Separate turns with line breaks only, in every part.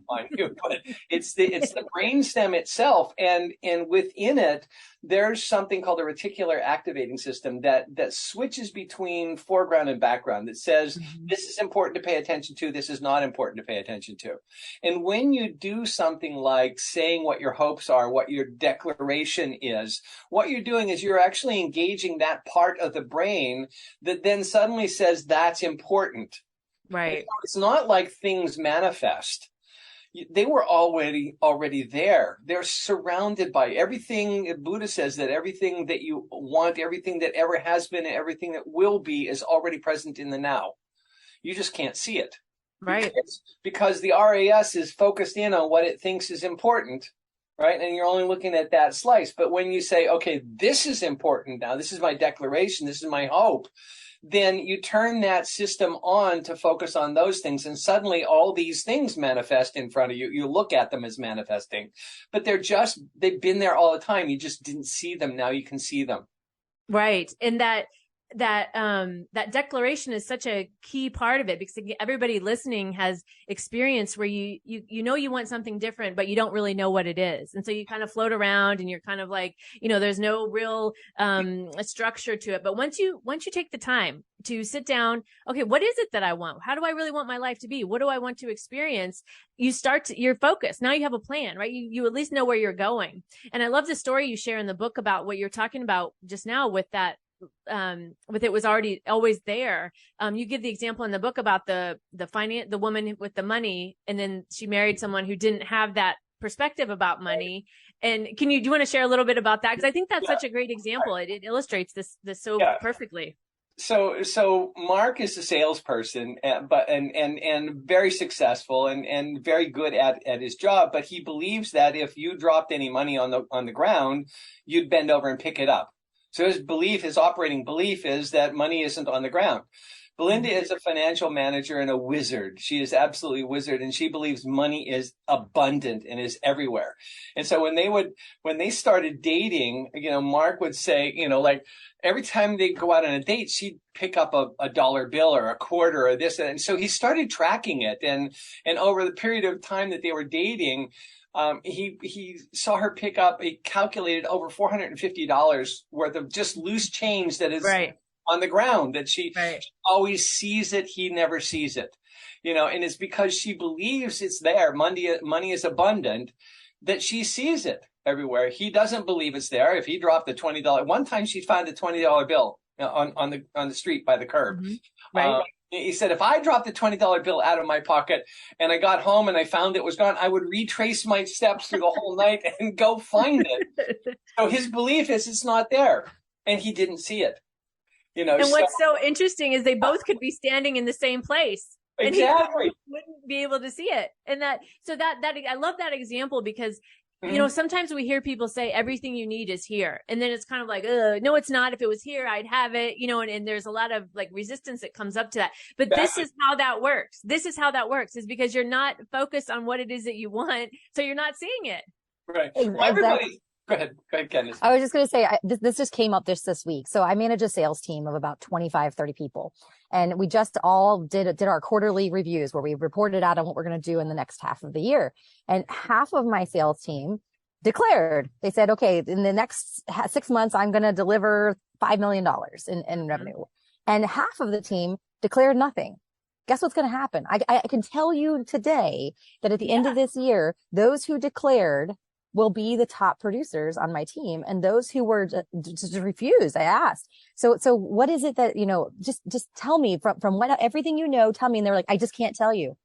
on you, but it's the brainstem itself, and within it, there's something called a reticular activating system that switches between foreground and background. That says
Mhm.
this is important to pay attention to, this is not important to pay attention to. And when you do something like saying what your hopes are, what your declaration is, what you're doing is you're actually engaging that part of the brain that then suddenly says that's important. And so
Right.
it's not like things manifest. They were already there. They're surrounded by everything. Buddha says that everything that you want, everything that ever has been, and everything that will be is already present in the now. You just can't see it
Right.
because the RAS is focused in on what it thinks is important, right? And you're only looking at that slice. But when you say, okay, this is important now, this is my declaration, this is my hope, then you turn that system on to focus on those things. And suddenly all these things manifest in front of you. You look at them as manifesting, but they've been there all the time. You just didn't see them. Now you can see them.
Right. And that declaration is such a key part of it, because everybody listening has experience where you know you want something different, but you don't really know what it is. And so you kind of float around and you're kind of like, there's no real structure to it. But once you take the time to sit down, okay, what is it that I want? How do I really want my life to be? What do I want to experience? You're focused. Now you have a plan, right? You at least know where you're going. And I love the story you share in the book about what you're talking about just now with that, with it was already always there. You give the example in the book about the woman with the money, and then she married someone who didn't have that perspective about money. And do you want to share a little bit about that? Because I think that's
Yeah.
such a great example. It illustrates this so
Yeah.
perfectly.
So Mark is a salesperson, and very successful and very good at his job. But he believes that if you dropped any money on the ground, you'd bend over and pick it up. So his operating belief is that money isn't on the ground. Belinda is a financial manager and a wizard. She is absolutely a wizard, and she believes money is abundant and is everywhere. And so when they started dating, Mark would say, like every time they go out on a date, she'd pick up a dollar bill or a quarter or this. And so he started tracking it. And over the period of time that they were dating, he saw her pick up, he calculated over $450 worth of just loose change that is
Right.
on the ground, that she
Right.
always sees it. He never sees it, and it's because she believes it's there. Money is abundant, that she sees it everywhere. He doesn't believe it's there. If he dropped the $20, one time she found a $20 bill on the street by the curb.
Mm-hmm. Right.
He said, if I dropped a $20 bill out of my pocket and I got home and I found it was gone, I would retrace my steps through the whole night and go find it. So his belief is it's not there, and he didn't see it.
And
So
what's so interesting is they both could be standing in the same place, and he
exactly.
wouldn't be able to see it. And that I love that example, because
Mhm.
sometimes we hear people say everything you need is here, and then it's kind of like, no, it's not. If it was here, I'd have it. And there's a lot of like resistance that comes up to that. But this
Exactly.
is how that works. This is how that works, is because you're not focused on what it is that you want, so you're not seeing it.
Right. Well,
Exactly.
go ahead, Candice.
I was just going to say, this just came up this week. So I manage a sales team of about 25, 30 people. And we just all did our quarterly reviews where we reported out on what we're going to do in the next half of the year. And half of my sales team declared, they said, okay, in the next 6 months, I'm going to deliver $5 million in revenue. And half of the team declared nothing. Guess what's going to happen? I can tell you today that at the end of this year, those who declared will be the top producers on my team, and those who were just refused. I asked, so what is it that, just tell me from what everything tell me. And they're like, I just can't tell you.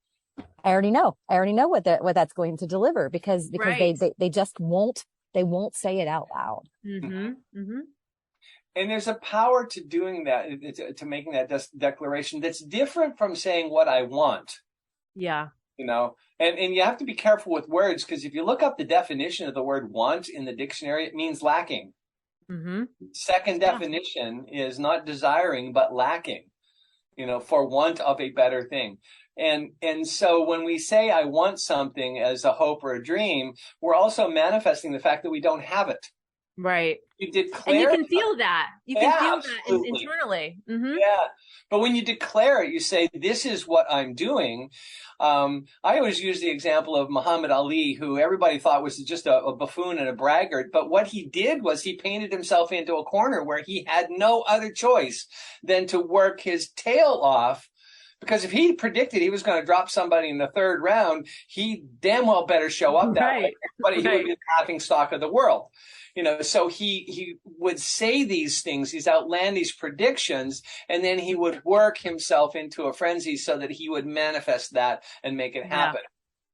I already know what that's going to deliver, because
Right.
they just won't say it out loud.
Mm-hmm. Mm-hmm.
And there's a power to doing that, to making that declaration that's different from saying what I want.
Yeah.
And you have to be careful with words, because if you look up the definition of the word want in the dictionary, it means lacking.
Mm-hmm.
Second definition is not desiring, but lacking, for want of a better thing. And so when we say I want something as a hope or a dream, we're also manifesting the fact that we don't have it.
Right.
You
And you
declare.
can feel that. You can
Yeah,
feel that
absolutely.
internally. Mm-hmm.
Yeah. But when you declare it, you say, this is what I'm doing. I always use the example of Muhammad Ali, who everybody thought was just a buffoon and a braggart. But what he did was he painted himself into a corner where he had no other choice than to work his tail off. Because if he predicted he was going to drop somebody in the third round, he damn well better show up that way.
Right.
But he would
Right.
be the laughing stock of the world. So he would say these things, these outlandish predictions, and then he would work himself into a frenzy so that he would manifest that and make it
Yeah.
happen.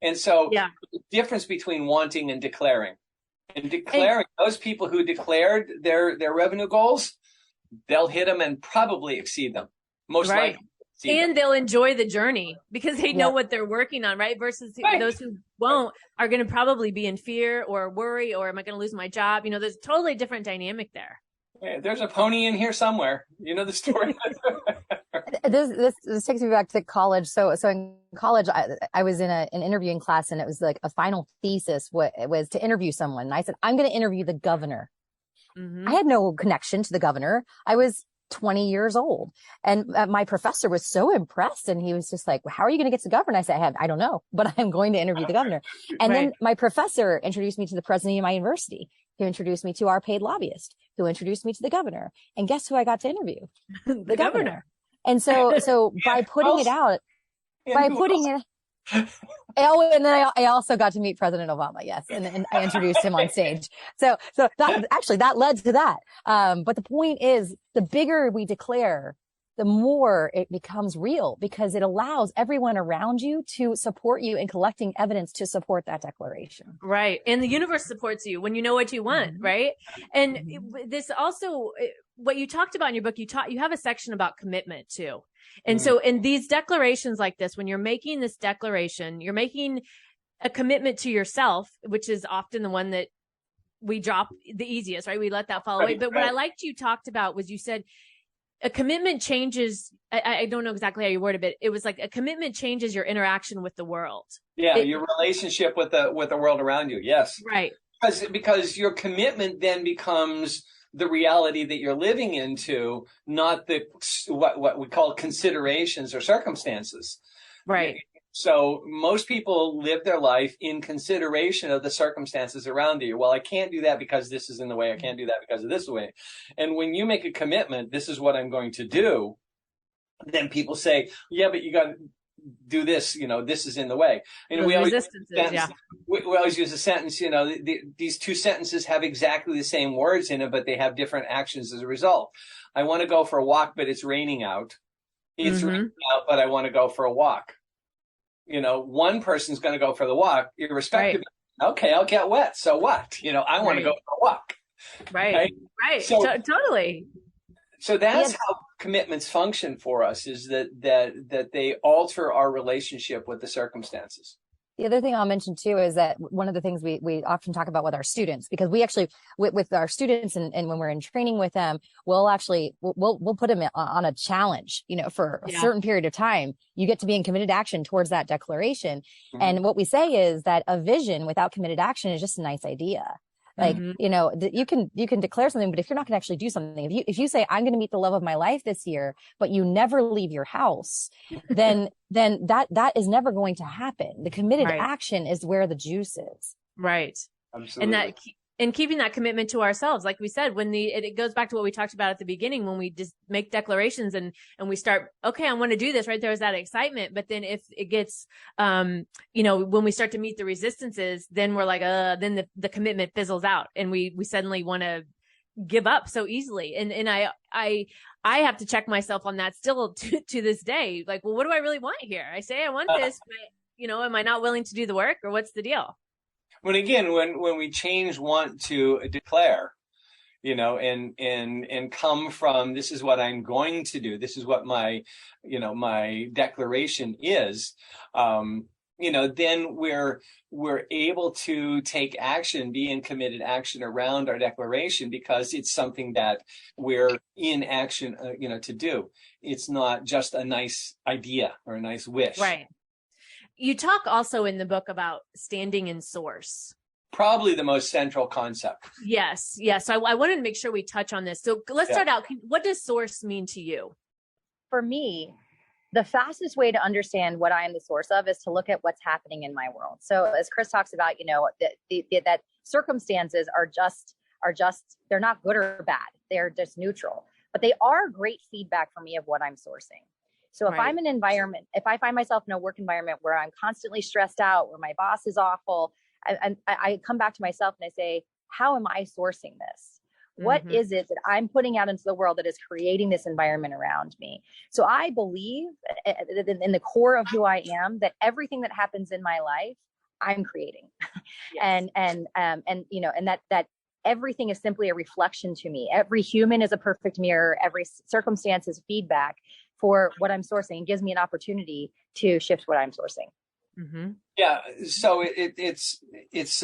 And so
Yeah.
the difference between wanting and declaring. And
And
declaring, those people who declared their revenue goals, they'll hit them and probably exceed them. Most
right.
likely. exceed them.
And they'll enjoy the journey because they know
Yeah.
what they're working on, right? Versus
Right.
those who won't are going to probably be in fear or worry, or am I going to lose my job? There's a totally different dynamic there.
Yeah, there's a pony in here somewhere. You know the story.
This takes me back to college. So in college, I was in an interviewing class, and it was like a final thesis. What it was to interview someone. And I said, I'm going to interview the governor.
Mm-hmm.
I had no connection to the governor. I was 20 years old. And my professor was so impressed, and he was just like, well, how are you going to get to the governor? I said, I don't know, but I'm going to interview the governor. And
Right.
then my professor introduced me to the president of my university, who introduced me to our paid lobbyist, who introduced me to the governor. And guess who I got to interview?
The governor.
And so by putting it out, by putting it, oh, and then I also got to meet President Obama. Yes. And I introduced him on stage. So that led to that. But the point is, the bigger we declare, the more it becomes real, because it allows everyone around you to support you in collecting evidence to support that declaration.
Right. And the universe supports you when you know what you want.
Mm-hmm.
Right. And this also, what you talked about in your book, you have a section about commitment too. And so in these declarations like this, when you're making this declaration, you're making a commitment to yourself, which is often the one that we drop the easiest, right? We let that fall away. But what I liked you talked about was, you said a commitment changes. I don't know exactly how you worded it. It was like a commitment changes your interaction with the world.
Yeah, your relationship with the world around you. Yes.
Right.
Because your commitment then becomes the reality that you're living into, not the what we call considerations or circumstances.
Right.
So most people live their life in consideration of the circumstances around you. Well, I can't do that because this is in the way. I can't do that because of this way. And when you make a commitment, this is what I'm going to do, then people say, yeah, but you got to do this, this is in the way. And we always, we always use a sentence, these two sentences have exactly the same words in it, but they have different actions as a result. I want to go for a walk, but it's raining out. It's raining out, but I want to go for a walk. One person's going to go for the walk, irrespective. Right. Okay, I'll get wet. So what? I want to go for a walk.
Right. So, totally.
So that's how commitments function for us, is that they alter our relationship with the circumstances.
The other thing I'll mention too is that one of the things we often talk about with our students, because we actually, with our students and when we're in training with them, we'll put them on a challenge, for a certain period of time. You get to be in committed action towards that declaration. Mm-hmm. And what we say is that a vision without committed action is just a nice idea. Like, you can declare something, but if you're not going to actually do something, if you say, I'm going to meet the love of my life this year, but you never leave your house, then that is never going to happen. The committed action is where the juice is.
Right.
Absolutely.
And keeping that commitment to ourselves, like we said, it goes back to what we talked about at the beginning, when we just make declarations and we start, okay, I want to do this, right? There's that excitement. But then if it gets, when we start to meet the resistances, then we're like, then the commitment fizzles out, and we suddenly want to give up so easily. And I have to check myself on that still to this day. Like, well, what do I really want here? I say I want this, but am I not willing to do the work, or what's the deal?
When we change want to declare, and come from, this is what I'm going to do, this is what my declaration is, then we're able to take action, be in committed action around our declaration, because it's something that we're in action, to do. It's not just a nice idea or a nice wish.
Right. You talk also in the book about standing in source.
probably the most central concept.
Yes. Yes. So I wanted to make sure we touch on this. So let's start out. What does source mean to you?
For me, the fastest way to understand what I am the source of is to look at what's happening in my world. So as Chris talks about, that circumstances are just, they're not good or bad. They're just neutral, but they are great feedback for me of what I'm sourcing. So if I'm in an environment, if I find myself in a work environment where I'm constantly stressed out, where my boss is awful, I come back to myself and I say, how am I sourcing this? What is it that I'm putting out into the world that is creating this environment around me? So I believe in the core of who I am, that everything that happens in my life, I'm creating. Yes. And that everything is simply a reflection to me. Every human is a perfect mirror. Every circumstance is feedback for what I'm sourcing, and gives me an opportunity to shift what I'm sourcing.
Mm-hmm.
Yeah. So it's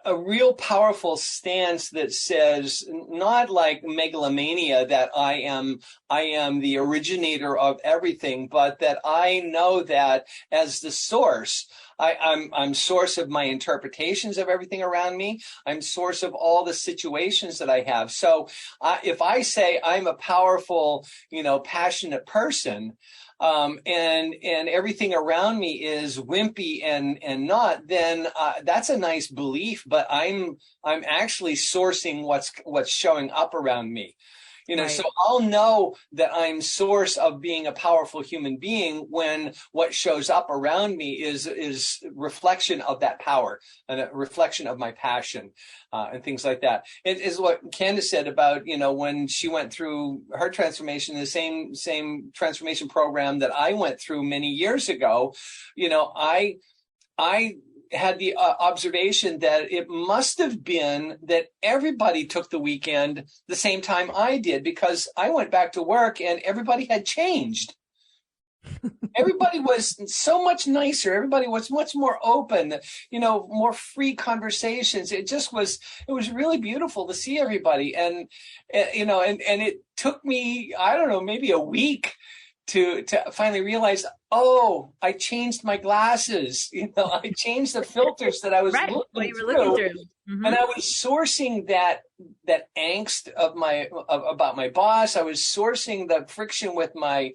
a real powerful stance that says, not like megalomania that I am the originator of everything, but that I know that as the source, I'm source of my interpretations of everything around me. I'm source of all the situations that I have. So if I say I'm a powerful, passionate person, and everything around me is wimpy and not, then that's a nice belief, but I'm actually sourcing what's showing up around me. So I'll know that I'm source of being a powerful human being when what shows up around me is reflection of that power and a reflection of my passion, and things like that. It is what Candace said about, when she went through her transformation, the same transformation program that I went through many years ago. I had the observation that it must have been that everybody took the weekend the same time I did, because I went back to work and everybody had changed. Everybody was so much nicer. Everybody was much more open, more free conversations. It was really beautiful to see everybody. And it took me, I don't know, maybe a week to finally realize, I changed my glasses. I changed the filters that I was looking through. Mm-hmm. And I was sourcing that angst about my boss. I was sourcing the friction with my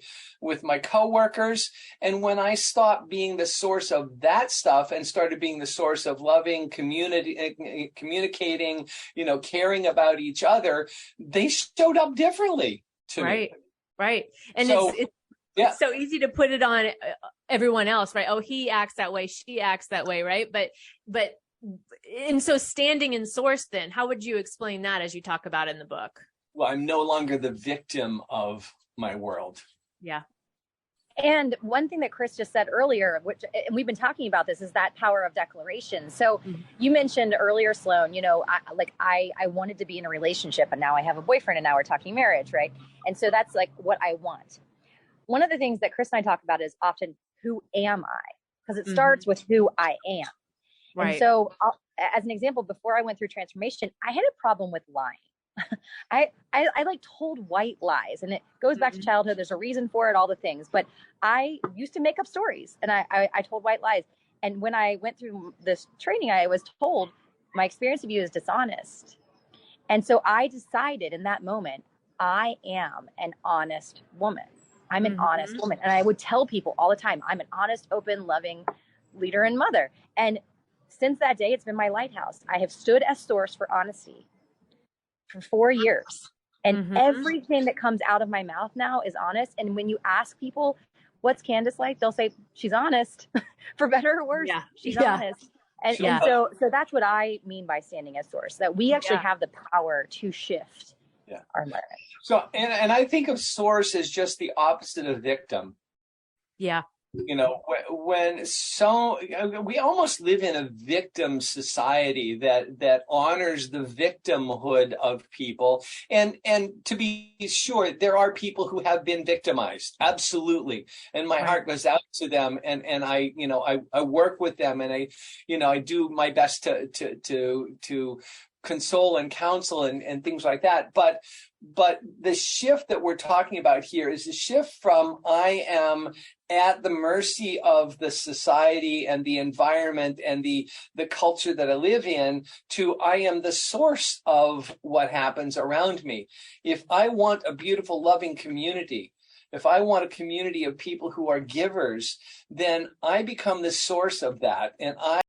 coworkers. And when I stopped being the source of that stuff and started being the source of loving, communicating, caring about each other, they showed up differently to me.
Right. And so, it's so easy to put it on everyone else, right? Oh, he acts that way, she acts that way, right? But and so standing in source, then how would you explain that as you talk about in the book?
Well, I'm no longer the victim of my world.
Yeah.
And one thing that Chris just said earlier, and we've been talking about this, is that power of declaration. So you mentioned earlier, Sloan, I wanted to be in a relationship, and now I have a boyfriend, and now we're talking marriage, right? And so that's like what I want. One of the things that Chris and I talk about is often, who am I? Because it starts with who I am. Right. And so as an example, before I went through transformation, I had a problem with lying. I like told white lies, and it goes back to childhood. There's a reason for it, all the things, but I used to make up stories, and I told white lies. And when I went through this training, I was told my experience of you is dishonest. And so I decided in that moment, I am an honest woman. I'm an honest woman. And I would tell people all the time, I'm an honest, open, loving leader and mother. And since that day, it's been my lighthouse. I have stood as source for honesty for 4 years. And everything that comes out of my mouth now is honest. And when you ask people, what's Candace like? They'll say, she's honest. For better or worse, she's honest. And so that's what I mean by standing as source, that we actually have the power to shift our environment.
So, and I think of source as just the opposite of victim.
Yeah.
When we almost live in a victim society that honors the victimhood of people. And to be sure, there are people who have been victimized. Absolutely. And my heart goes out to them, and I work with them, and I do my best to console and counsel and things like that. But the shift that we're talking about here is the shift from I am at the mercy of the society and the environment and the culture that I live in, to I am the source of what happens around me. If I want a beautiful, loving community, if I want a community of people who are givers, then I become the source of that. And I